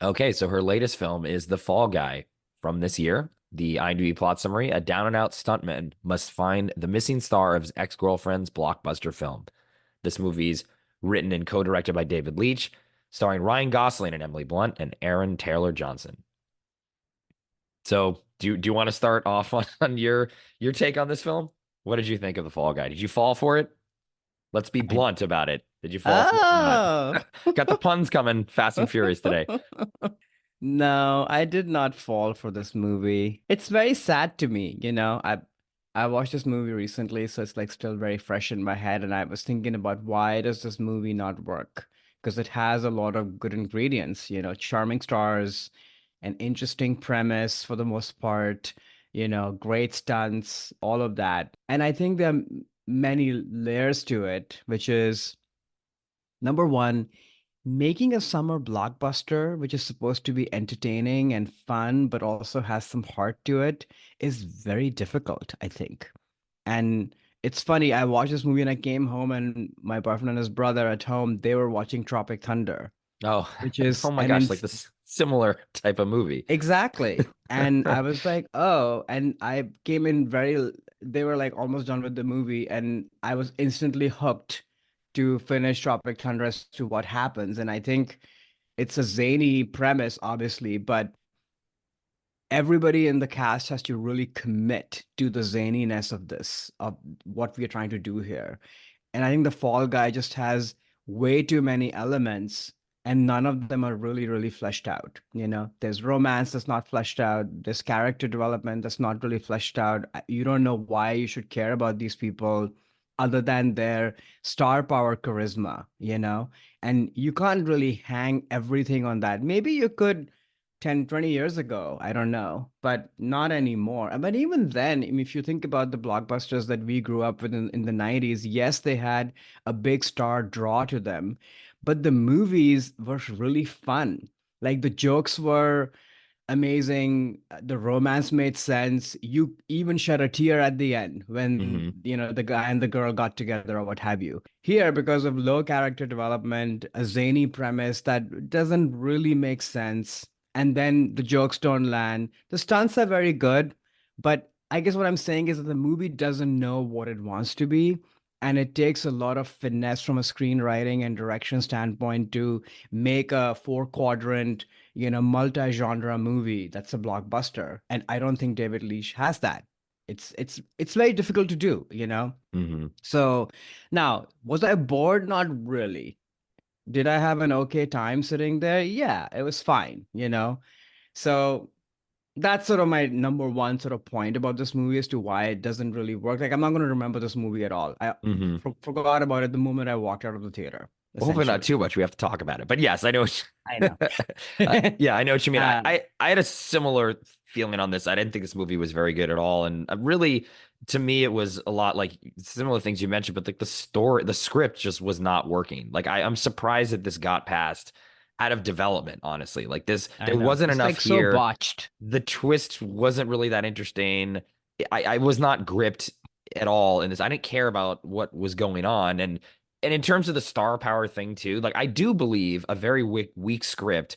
Okay, so her latest film is The Fall Guy from this year. The IMDb plot summary: a down and out stuntman must find the missing star of his ex-girlfriend's blockbuster film. This movie's written and co-directed by David Leitch, starring Ryan Gosling and Emily Blunt and Aaron Taylor Johnson. So, do you want to start off on your take on this film? What did you think of The Fall Guy? Did you fall for it? Let's be I, blunt about it. Did you fall for it or not? oh, Got the puns coming fast and furious today. no, I did not fall for this movie. It's very sad to me, you know. I watched this movie recently, so it's like still very fresh in my head, and I was thinking about why does this movie not work? Because it has a lot of good ingredients, you know, charming stars, an interesting premise for the most part, you know, great stunts, all of that. And I think there are many layers to it, which is number one, making a summer blockbuster, which is supposed to be entertaining and fun, but also has some heart to it, is very difficult, I think. And it's funny, I watched this movie and I came home, and my boyfriend and his brother at home, they were watching Tropic Thunder, Oh, which oh is my an gosh, like this similar type of movie. exactly. And I was like, oh, and I came in they were like almost done with the movie, and I was instantly hooked to finish Tropic Thunder as to what happens. And I think it's a zany premise, obviously, but everybody in the cast has to really commit to the zaniness of this, of what we're trying to do here. And I think the Fall Guy just has way too many elements, and none of them are really, really fleshed out. You know, there's romance that's not fleshed out, there's character development that's not really fleshed out. You don't know why you should care about these people other than their star power charisma, you know? And you can't really hang everything on that. Maybe you could 10, 20 years ago, I don't know, but not anymore. But even then, I mean, if you think about the blockbusters that we grew up with in the 90s, yes, they had a big star draw to them, but the movies were really fun. Like the jokes were amazing, the romance made sense. You even shed a tear at the end when, Hmm. you know, the guy and the girl got together or what have you. Here, because of low character development, a zany premise that doesn't really make sense, and then the jokes don't land. The stunts are very good, but I guess what I'm saying is that the movie doesn't know what it wants to be. And it takes a lot of finesse from a screenwriting and direction standpoint to make a four quadrant, you know, multi-genre movie that's a blockbuster. And I don't think David Leitch has that. It's very difficult to do, you know. Hmm. So now, was I bored? Not really. Did I have an okay time sitting there? Yeah, it was fine, you know. So that's sort of my number one sort of point about this movie as to why it doesn't really work. Like I'm not going to remember this movie at all. I Hmm. forgot about it the moment I walked out of the theater, Well, hopefully not essentially. too much. We have to talk about it. But yes, I know. I know. Yeah, I know what you mean. uh, I had a similar feeling on this. I didn't think this movie was very good at all, and really, to me, it was a lot like similar things you mentioned. But like the story, the script just was not working. Like I'm surprised that this got passed out of development. Honestly, like this, I there know. wasn't It's enough like so here. botched. The twist wasn't really that interesting. I was not gripped at all in this. I didn't care about what was going on, and in terms of the star power thing too, like I do believe a very weak script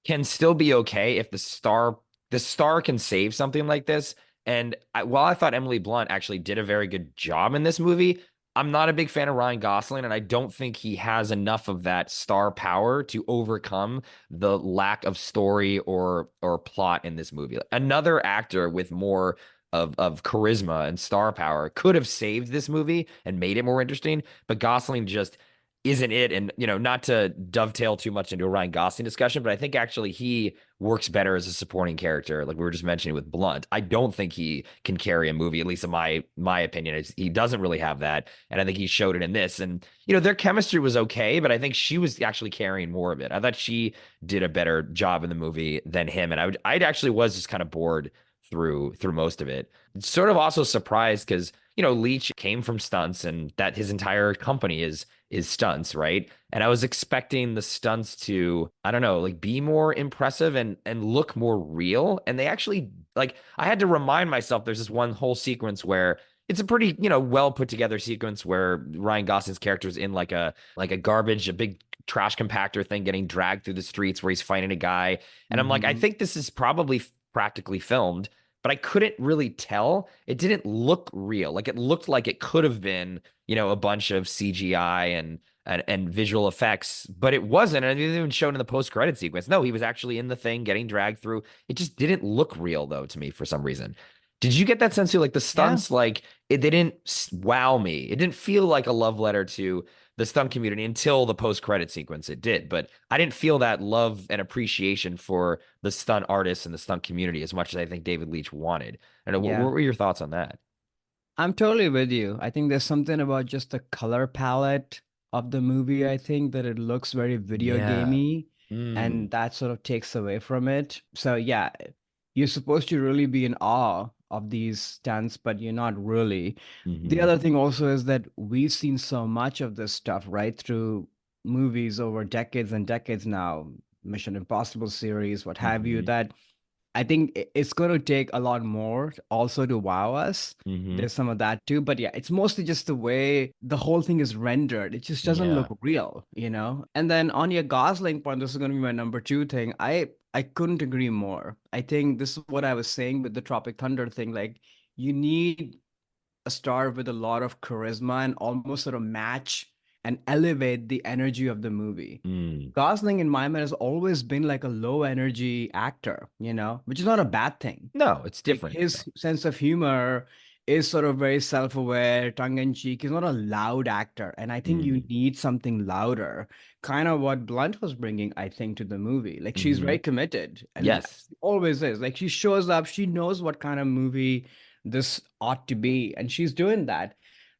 can still be okay if the star can save something like this. And while I thought Emily Blunt actually did a very good job in this movie, I'm not a big fan of Ryan Gosling, and I don't think he has enough of that star power to overcome the lack of story or plot in this movie. Another actor with more of charisma and star power could have saved this movie and made it more interesting, but Gosling just isn't it. And, not to dovetail too much into a Ryan Gosling discussion, but I think actually he works better as a supporting character, like we were just mentioning with Blunt. I don't think he can carry a movie, at least in my opinion. He doesn't really have that. And I think he showed it in this. And, their chemistry was okay, but I think she was actually carrying more of it. I thought she did a better job in the movie than him. And I actually was just kind of bored through most of it. Sort of also surprised because Leach came from stunts and that his entire company is stunts, right? And I was expecting the stunts to, I don't know, like be more impressive and look more real. And they actually, like, I had to remind myself there's this one whole sequence where it's a pretty, well put together sequence where Ryan Gosling's character is in like a garbage, a big trash compactor thing getting dragged through the streets where he's fighting a guy. And I'm like, I Hmm. think this is probably practically filmed, but I couldn't really tell. It didn't look real. Like it looked like it could have been, a bunch of CGI and visual effects, but it wasn't. And it didn't even shown in the post-credit sequence. No, he was actually in the thing getting dragged through. It just didn't look real though to me for some reason. Did you get that sense too? Like the Yeah. stunts, like they didn't wow me. It didn't feel like a love letter to the stunt community until the post-credit sequence. It did, but I didn't feel that love and appreciation for the stunt artists and the stunt community as much as I think David Leitch wanted. I don't know. What Yeah. were your thoughts on that? I'm totally with you. I think there's something about just the color palette of the movie. I think that it looks very video Yeah. gamey, Mm. and that sort of takes away from it. So yeah, you're supposed to really be in awe of these stunts, but you're not really. The Hmm. other thing also is that we've seen so much of this stuff, right, through movies over decades and decades now, Mission Impossible series, what have you, Hmm. that I think it's going to take a lot more also to wow us. Hmm. There's some of that too, but yeah, it's mostly just the way the whole thing is rendered. It just doesn't Yeah. look real, you know? And then on your Gosling point, this is going to be my number two thing. I couldn't agree more. I think this is what I was saying with the Tropic Thunder thing. Like, you need a star with a lot of charisma and almost sort of match and elevate the energy of the movie. Mm. Gosling, in my mind, has always been like a low energy actor, which is not a bad thing. No, it's Like different though. his sense of humor is sort of very self-aware, tongue-in-cheek. He's not a loud actor, and I think you Mm. need something louder. Kind of what Blunt was bringing, I think, to the movie. Like she's Hmm. very committed, and Yes. she always is. Like she shows up, she knows what kind of movie this ought to be, and she's doing that.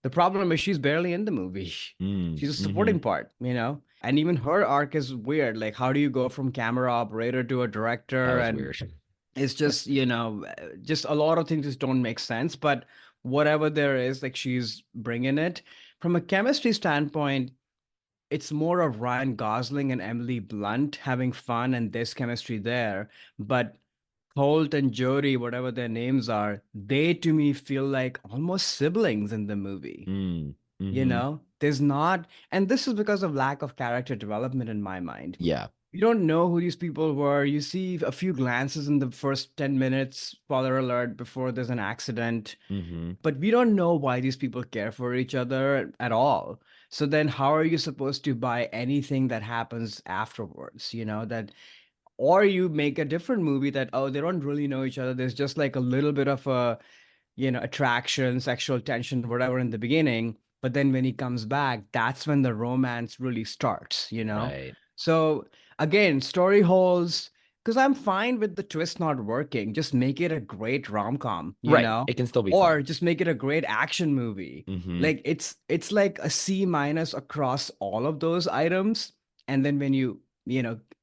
The problem is she's barely in the movie. Mm. She's a Hmm. supporting part. And even her arc is weird. Like, how do you go from camera operator to a That director? was And weird. it's just a lot of things just don't make sense. But whatever there is, like, she's bringing it. From a chemistry standpoint, it's more of Ryan Gosling and Emily Blunt having fun and there's chemistry there. But Holt and Jodie, whatever their names are, they to me feel like almost siblings in the movie. Mm. You Hmm. know, there's not, and this is because of lack of character development in my mind. Yeah. You don't know who these people were. You see a few glances in the first 10 minutes, spoiler alert, before there's an accident, Hmm. but we don't know why these people care for each other at all. So then how are you supposed to buy anything that happens afterwards? Or you make a different movie that, oh, they don't really know each other. There's just like a little bit of a attraction, sexual tension, whatever in the beginning. But then when he comes back, that's when the romance really starts. Right. So again, story holes, because I'm fine with the twist not working. Just make it a great rom-com, Right. It can still be fun. or just make it a great action movie. Hmm. Like it's like a C minus across all of those items. And then when you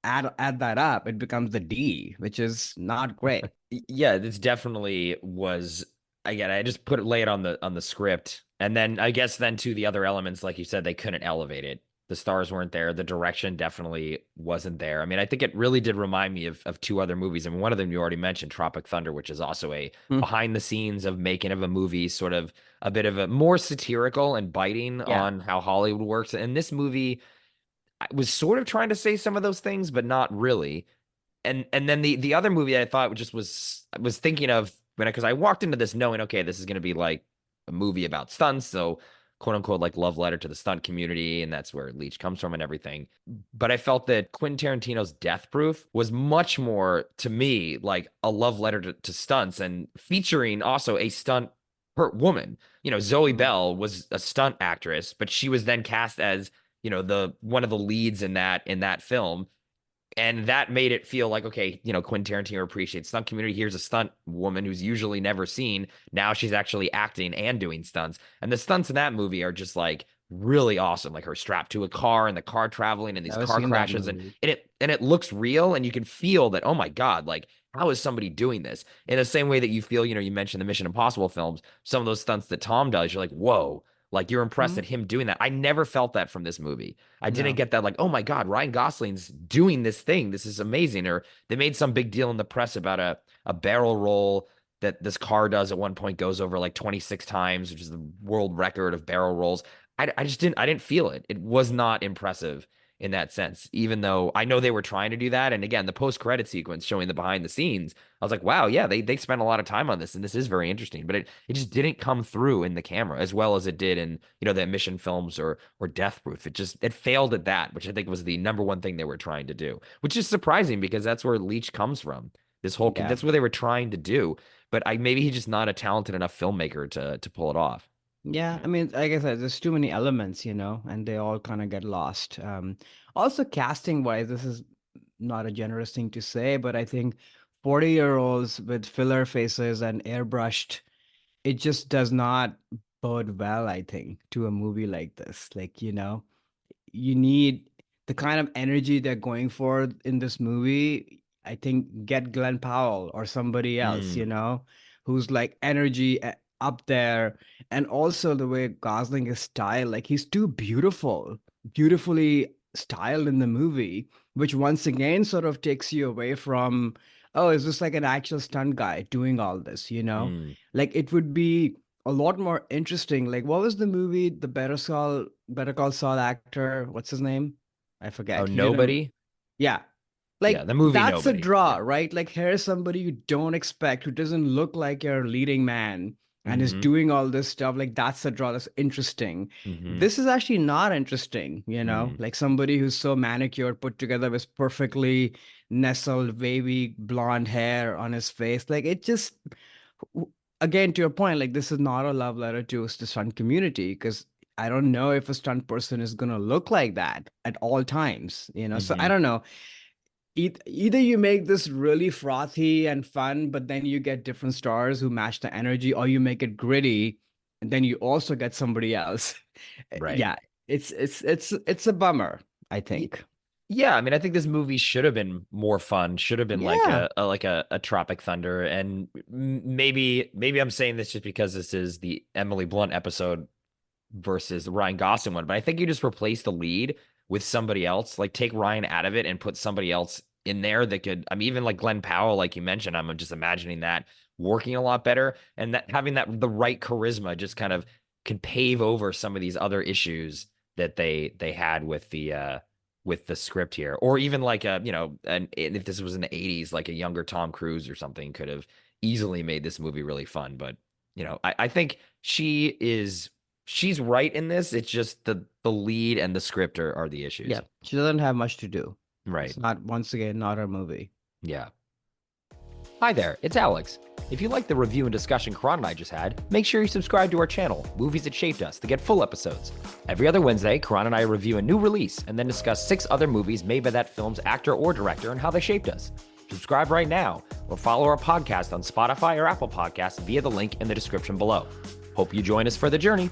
add that up, it becomes the D, which is not great. Yeah, this definitely was again, I just put it lay it on the script. And then I guess then to the other elements, like you said, they couldn't elevate it. The stars weren't there. The direction definitely wasn't there. I mean, I think it really did remind me of two other movies. I mean, one of them you already mentioned, Tropic Thunder, which is also a Hmm. behind the scenes of making of a movie, sort of a bit of a more satirical and biting Yeah. on how Hollywood works. And this movie I was sort of trying to say some of those things, but not really. And then the other movie I thought just was thinking of when because I walked into this knowing okay this is going to be like a movie about stunts, so quote unquote like love letter to the stunt community, and that's where Leach comes from and everything. But I felt that Quentin Tarantino's Death Proof was much more to me like a love letter to stunts and featuring also a stunt per woman. Zoe Mhm. Bell was a stunt actress, but she was then cast as the one of the leads in that film, and that made it feel like okay, Quentin Tarantino appreciates stunt community. Here's a stunt woman who's usually never seen. Now she's actually acting and doing stunts, and the stunts in that movie are just like really awesome. Like her strapped to a car and the car traveling and these Never car seen that crashes, and movie. and it looks real, and you can feel that. Oh my god, like how is somebody doing this? In the same way that you feel, you mentioned the Mission Impossible films, some of those stunts that Tom does, you're like, whoa. Like you're impressed Mhm. at him doing that. I never felt that from this movie. I didn't No. get that like, oh my God, Ryan Gosling's doing this thing. This is amazing. Or they made some big deal in the press about a barrel roll that this car does at one point goes over like 26 times, which is the world record of barrel rolls. I just didn't feel it. It was not impressive in that sense, even though I know they were trying to do that. And again, the post-credit sequence showing the behind the scenes, I was like, wow, yeah, they spent a lot of time on this, and this is very interesting. But it just didn't come through in the camera as well as it did in, the Mission films or Death Proof. It failed at that, which I think was the number one thing they were trying to do, which is surprising because that's where Leach comes from. Yeah. That's what they were trying to do. But maybe he's just not a talented enough filmmaker to pull it off. Yeah, I mean, like I said, there's too many elements, and they all kind of get lost. Also, casting wise, this is not a generous thing to say, but I think 40-year-olds with filler faces and airbrushed, it just does not bode well, I think, to a movie like this. Like, you need the kind of energy they're going for in this movie. I think get Glenn Powell or somebody else, Mm, who's like energy up there. And also the way Gosling is styled, like he's too beautiful, beautifully styled in the movie, which once again sort of takes you away from, oh, is this like an actual stunt guy doing all this, mm. Like it would be a lot more interesting. Like, what was the movie? The Better Call Saul actor. What's his name? I Oh, forget. He didn't. Nobody? Yeah, Yeah, like the movie that's a Nobody. draw, Yeah. right? Like here's somebody you don't expect, who doesn't look like your leading man, and is Mm-hmm. doing all this stuff. Like that's a draw. That's interesting. Mm-hmm. This is actually not interesting. Mm. Like somebody who's so manicured, put together with perfectly nestled, wavy blonde hair on his face. Like it just again, to your point, like this is not a love letter to the stunt community, because I don't know if a stunt person is gonna look like that at all times, So I Mm-hmm. don't know. Either you make this really frothy and fun, but then you get different stars who match the energy, or you make it gritty, and then you also get somebody else. Right. Yeah, it's a bummer, I Y- think. Yeah, I mean, I think this movie should have been more fun. Should have been like Yeah. a Tropic Thunder, and maybe I'm saying this just because this is the Emily Blunt episode versus the Ryan Gosling one, but I think you just replace the lead with somebody else. Like take Ryan out of it and put somebody else in there that could. I mean, even like Glenn Powell, like you mentioned, I'm just imagining that working a lot better and that having that the right charisma just kind of can pave over some of these other issues that they had with the script here, or even like and if this was in the 80s, like a younger Tom Cruise or something could have easily made this movie really fun. But I think she's right in this. It's just the lead and the script are the Yeah, issues. she doesn't have much to do. Right. It's not, once again, not her movie. Yeah. Hi there, it's Alex. If you like the review and discussion Karan and I just had, make sure you subscribe to our channel, Movies That Shaped Us, to get full episodes. Every other Wednesday, Karan and I review a new release and then discuss 6 other movies made by that film's actor or director and how they shaped us. Subscribe right now or follow our podcast on Spotify or Apple Podcasts via the link in the description below. Hope you join us for the journey.